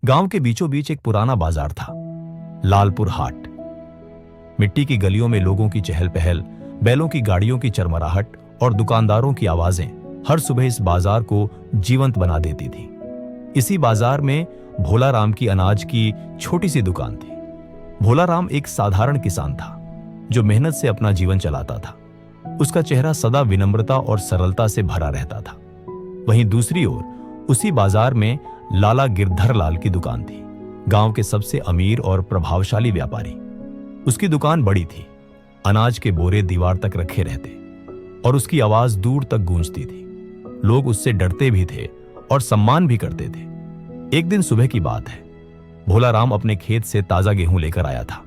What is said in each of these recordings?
गांव के बीचों बीच एक पुराना बाजार था, लालपुर हाट। मिट्टी की गलियों में लोगों की चहल पहल, बैलों की गाड़ियों की चरमराहट और दुकानदारों की आवाजें हर सुबह इस बाजार को जीवंत बना देती थी। इसी बाजार में भोला राम की अनाज की छोटी सी दुकान थी। भोला राम एक साधारण किसान था जो मेहनत से अपना जीवन चलाता था। उसका चेहरा सदा विनम्रता और सरलता से भरा रहता था। वहीं दूसरी ओर उसी बाजार में लाला गिरधर लाल की दुकान थी, गांव के सबसे अमीर और प्रभावशाली व्यापारी। उसकी दुकान बड़ी थी, अनाज के बोरे दीवार तक रखे रहते और उसकी आवाज दूर तक गूंजती थी। लोग उससे डरते भी थे और सम्मान भी करते थे। एक दिन सुबह की बात है, भोला राम अपने खेत से ताजा गेहूं लेकर आया था।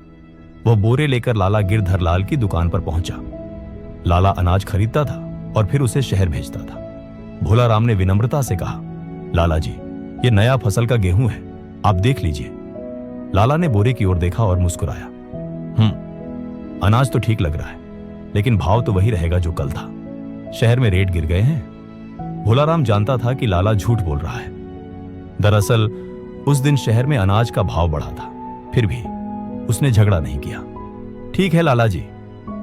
वह बोरे लेकर लाला गिरधर लाल की दुकान पर पहुंचा। लाला अनाज खरीदता था और फिर उसे शहर भेजता था। भोला राम ने विनम्रता से कहा, लाला जी, ये नया फसल का गेहूं है, आप देख लीजिए। लाला ने बोरे की ओर देखा और मुस्कुराया। अनाज तो ठीक लग रहा है, लेकिन भाव तो वही रहेगा जो कल था। शहर में रेट गिर गए हैं। भोला राम जानता था कि लाला झूठ बोल रहा है। दरअसल उस दिन शहर में अनाज का भाव बढ़ा था, फिर भी उसने झगड़ा नहीं किया। ठीक है लाला जी,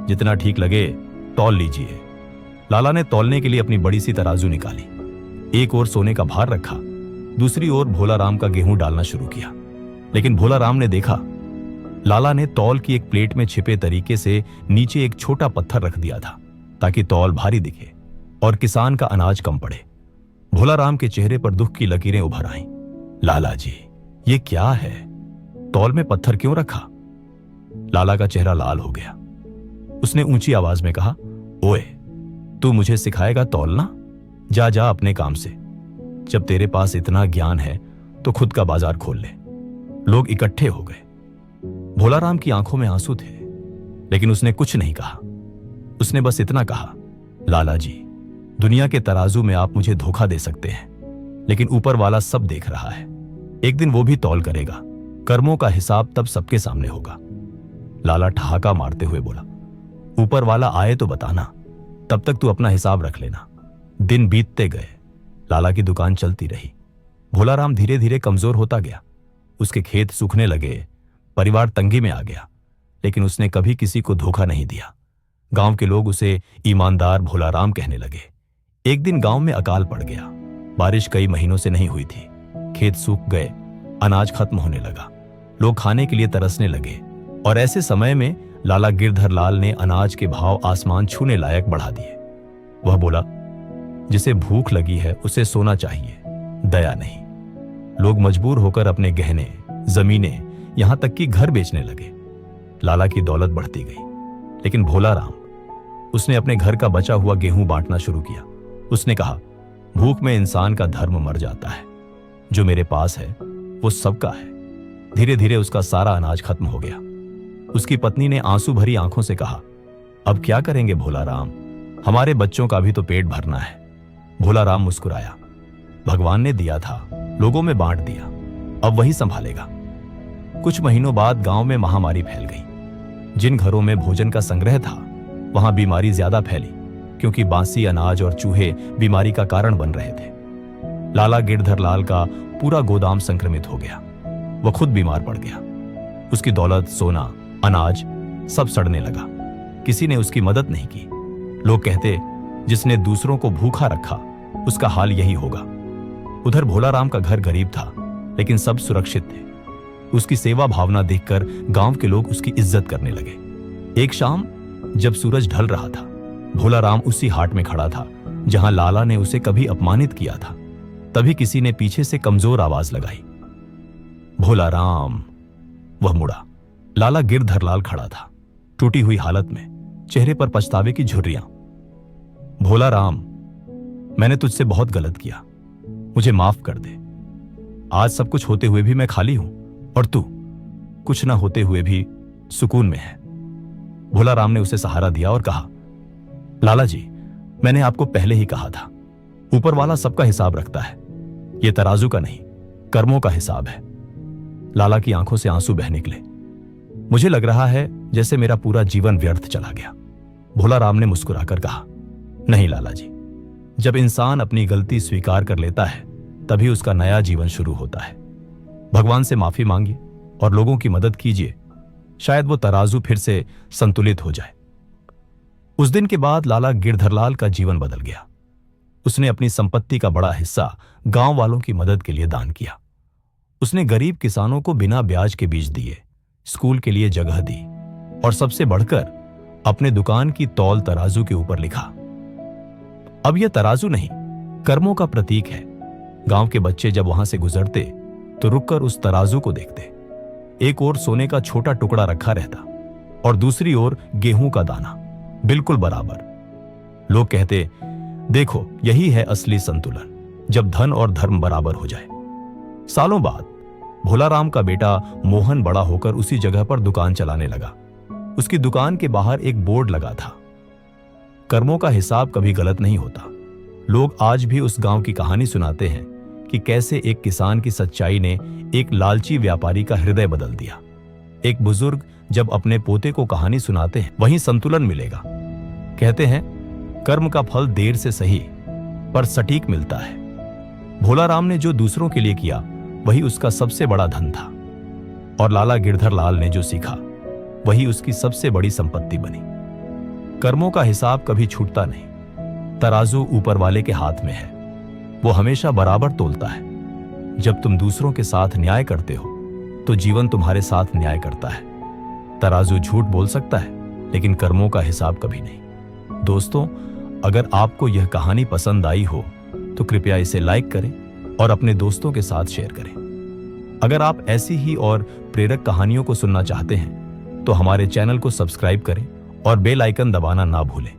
जितना ठीक लगे तौल लीजिए। लाला ने तौलने के लिए अपनी बड़ी सी तराजू निकाली। एक ओर सोने का भार रखा, दूसरी ओर भोला राम का गेहूं डालना शुरू किया। लेकिन भोला राम ने देखा, लाला ने तौल की एक प्लेट में छिपे तरीके से नीचे एक छोटा पत्थर रख दिया था ताकि तौल भारी दिखे और किसान का अनाज कम पड़े। भोला राम के चेहरे पर दुख की लकीरें उभर आईं। लाला जी, ये क्या है? तौल में पत्थर क्यों रखा? लाला का चेहरा लाल हो गया। उसने ऊंची आवाज में कहा, ओए, तू मुझे सिखाएगा तौलना? जा जा अपने काम से। जब तेरे पास इतना ज्ञान है तो खुद का बाजार खोल ले। लोग इकट्ठे हो गए। भोला राम की आंखों में आंसू थे, लेकिन उसने कुछ नहीं कहा। उसने बस इतना कहा, लाला जी, दुनिया के तराजू में आप मुझे धोखा दे सकते हैं, लेकिन ऊपर वाला सब देख रहा है। एक दिन वो भी तौल करेगा। कर्मों का हिसाब तब सबके सामने होगा। लाला ठहाका मारते हुए बोला, ऊपर वाला आए तो बताना, तब तक तू अपना हिसाब रख लेना। दिन बीतते गए। लाला की दुकान चलती रही। भोला राम धीरे धीरे कमजोर होता गया। उसके खेत सूखने लगे, परिवार तंगी में आ गया, लेकिन उसने कभी किसी को धोखा नहीं दिया। गांव के लोग उसे ईमानदार भोला राम कहने लगे। एक दिन गांव में अकाल पड़ गया। बारिश कई महीनों से नहीं हुई थी। खेत सूख गए, अनाज खत्म होने लगा। लोग खाने के लिए तरसने लगे और ऐसे समय में लाला गिरधर लाल ने अनाज के भाव आसमान छूने लायक बढ़ा दिए। वह बोला, जिसे भूख लगी है उसे सोना चाहिए, दया नहीं। लोग मजबूर होकर अपने गहने, जमीनें, यहां तक कि घर बेचने लगे। लाला की दौलत बढ़ती गई, लेकिन भोला राम, उसने अपने घर का बचा हुआ गेहूं बांटना शुरू किया। उसने कहा, भूख में इंसान का धर्म मर जाता है। जो मेरे पास है वो सबका है। धीरे धीरे उसका सारा अनाज खत्म हो गया। उसकी पत्नी ने आंसू भरी आंखों से कहा, अब क्या करेंगे भोला राम? हमारे बच्चों का भी तो पेट भरना है। भोला राम मुस्कुराया। भगवान ने दिया था, लोगों में बांट दिया, अब वही संभालेगा। कुछ महीनों बाद गांव में महामारी फैल गई। जिन घरों में भोजन का संग्रह था, वहां बीमारी ज्यादा फैली, क्योंकि बासी अनाज और चूहे बीमारी का कारण बन रहे थे। लाला गिरधर लाल का पूरा गोदाम संक्रमित हो गया। वह खुद बीमार पड़ गया। उसकी दौलत, सोना, अनाज सब सड़ने लगा। किसी ने उसकी मदद नहीं की। लोग कहते, जिसने दूसरों को भूखा रखा उसका हाल यही होगा। उधर भोला राम का घर गरीब था, लेकिन सब सुरक्षित थे। उसकी सेवा भावना देखकर गांव के लोग उसकी इज्जत करने लगे। एक शाम जब सूरज ढल रहा था, भोला राम उसी हाट में खड़ा था जहां लाला ने उसे कभी अपमानित किया था। तभी किसी ने पीछे से कमजोर आवाज लगाई, भोला राम। वह मुड़ा। लाला गिरधर लाल खड़ा था, टूटी हुई हालत में, चेहरे पर पछतावे की झुर्रियां। भोला राम, मैंने तुझसे बहुत गलत किया, मुझे माफ कर दे। आज सब कुछ होते हुए भी मैं खाली हूं और तू कुछ ना होते हुए भी सुकून में है। भोला राम ने उसे सहारा दिया और कहा, लाला जी, मैंने आपको पहले ही कहा था, ऊपर वाला सबका हिसाब रखता है। यह तराजू का नहीं, कर्मों का हिसाब है। लाला की आंखों से आंसू बह निकले। मुझे लग रहा है जैसे मेरा पूरा जीवन व्यर्थ चला गया। भोला राम ने मुस्कुराकर कहा, नहीं लाला जी, जब इंसान अपनी गलती स्वीकार कर लेता है तभी उसका नया जीवन शुरू होता है। भगवान से माफी मांगिए और लोगों की मदद कीजिए, शायद वो तराजू फिर से संतुलित हो जाए। उस दिन के बाद लाला गिरधरलाल का जीवन बदल गया। उसने अपनी संपत्ति का बड़ा हिस्सा गांव वालों की मदद के लिए दान किया। उसने गरीब किसानों को बिना ब्याज के बीज दिए, स्कूल के लिए जगह दी और सबसे बढ़कर अपने दुकान की तौल तराजू के ऊपर लिखा। अब यह तराजू नहीं, कर्मों का प्रतीक है। गांव के बच्चे जब वहां से गुजरते तो रुककर उस तराजू को देखते। एक ओर सोने का छोटा टुकड़ा रखा रहता और दूसरी ओर गेहूं का दाना, बिल्कुल बराबर। लोग कहते, देखो यही है असली संतुलन, जब धन और धर्म बराबर हो जाए। सालों बाद भोलाराम का बेटा मोहन बड़ा होकर उसी जगह पर दुकान चलाने लगा। उसकी दुकान के बाहर एक बोर्ड लगा था, कर्मों का हिसाब कभी गलत नहीं होता। लोग आज भी उस गांव की कहानी सुनाते हैं कि कैसे एक किसान की सच्चाई ने एक लालची व्यापारी का हृदय बदल दिया। एक बुजुर्ग जब अपने पोते को कहानी सुनाते हैं, वहीं संतुलन मिलेगा। कहते हैं, कर्म का फल देर से सही पर सटीक मिलता है। भोलाराम ने जो दूसरों के लिए किया वही उसका सबसे बड़ा धन था, और लाला गिरधरलाल ने जो सीखा वही उसकी सबसे बड़ी संपत्ति बनी। कर्मों का हिसाब कभी छूटता नहीं। तराजू ऊपर वाले के हाथ में है, वो हमेशा बराबर तोलता है। जब तुम दूसरों के साथ न्याय करते हो तो जीवन तुम्हारे साथ न्याय करता है। तराजू झूठ बोल सकता है लेकिन कर्मों का हिसाब कभी नहीं। दोस्तों, अगर आपको यह कहानी पसंद आई हो तो कृपया इसे लाइक करें और अपने दोस्तों के साथ शेयर करें। अगर आप ऐसी ही और प्रेरक कहानियों को सुनना चाहते हैं तो हमारे चैनल को सब्सक्राइब करें और बेल आइकन दबाना ना भूलें।